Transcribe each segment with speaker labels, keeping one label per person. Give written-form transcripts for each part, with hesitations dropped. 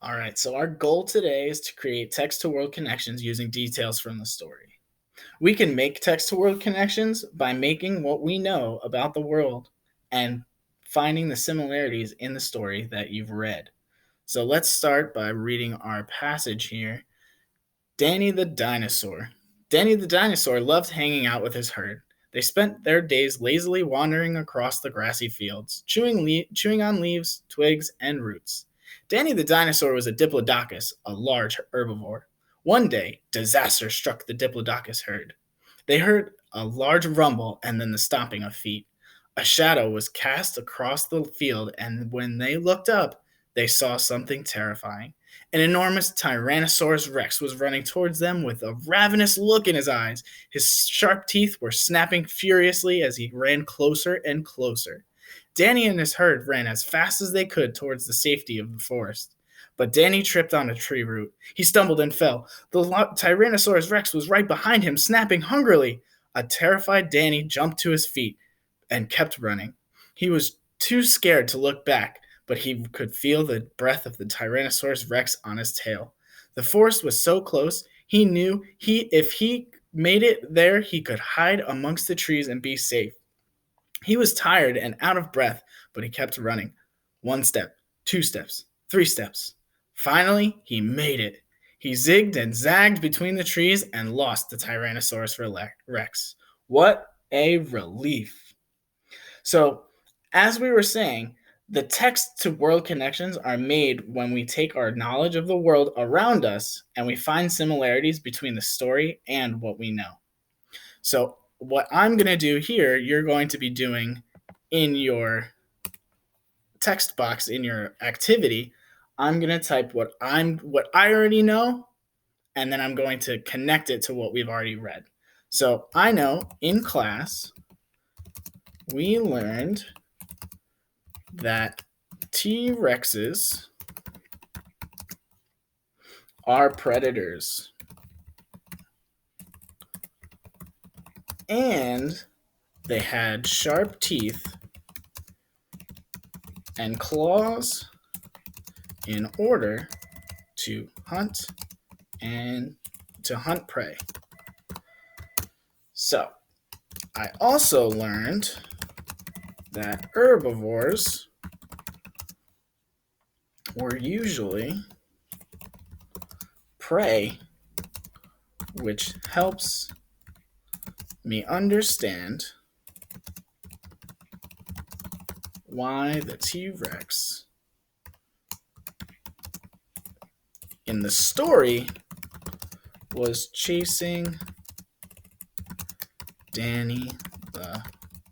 Speaker 1: All right, so our goal today is to create text to world connections using details from the story. We can make text to world connections by making what we know about the world and finding the similarities in the story that you've read. So let's start by reading our passage here. Danny the dinosaur. Danny the dinosaur loved hanging out with his herd. They spent their days lazily wandering across the grassy fields, chewing on leaves, twigs, and roots. Danny the dinosaur was a diplodocus, a large herbivore. One day, disaster struck the diplodocus herd. They heard a large rumble and then the stomping of feet. A shadow was cast across the field, and when they looked up, they saw something terrifying. An enormous Tyrannosaurus Rex was running towards them with a ravenous look in his eyes. His sharp teeth were snapping furiously as he ran closer and closer. Danny and his herd ran as fast as they could towards the safety of the forest. But Danny tripped on a tree root. He stumbled and fell. The Tyrannosaurus Rex was right behind him, snapping hungrily. A terrified Danny jumped to his feet and kept running. He was too scared to look back, but he could feel the breath of the Tyrannosaurus Rex on his tail. The forest was so close, he knew if he made it there, he could hide amongst the trees and be safe. He was tired and out of breath, but he kept running. 1 step, 2 steps, 3 steps. Finally, he made it. He zigged and zagged between the trees and lost the Tyrannosaurus Rex. What a relief. So, as we were saying, the text to world connections are made when we take our knowledge of the world around us and we find similarities between the story and what we know. So, what I'm going to do here, you're going to be doing in your text box in your activity. I'm going to type what I already know, and then I'm going to connect it to what we've already read. So, I know in class we learned that T-Rexes are predators. And they had sharp teeth and claws in order to hunt prey. So, I also learned that herbivores were usually prey, which helps me understand why the T-Rex in the story was chasing Danny the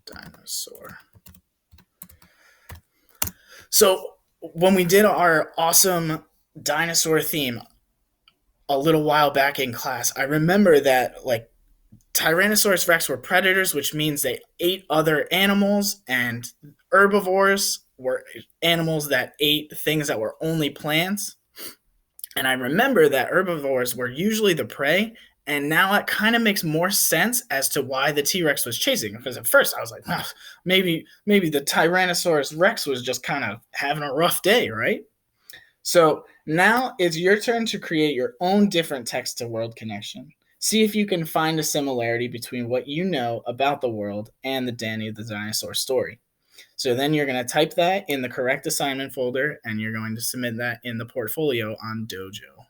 Speaker 1: dinosaur. So when we did our awesome dinosaur theme a little while back in class, I remember that Tyrannosaurus Rex were predators, which means they ate other animals, and herbivores were animals that ate things that were only plants. And I remember that herbivores were usually the prey, and now it kind of makes more sense as to why the T-Rex was chasing. Because at first I was like, oh, maybe the Tyrannosaurus Rex was just kind of having a rough day, right? So now it's your turn to create your own different text to world connection. See if you can find a similarity between what you know about the world and the Danny the Dinosaur story. So then you're going to type that in the correct assignment folder and you're going to submit that in the portfolio on Dojo.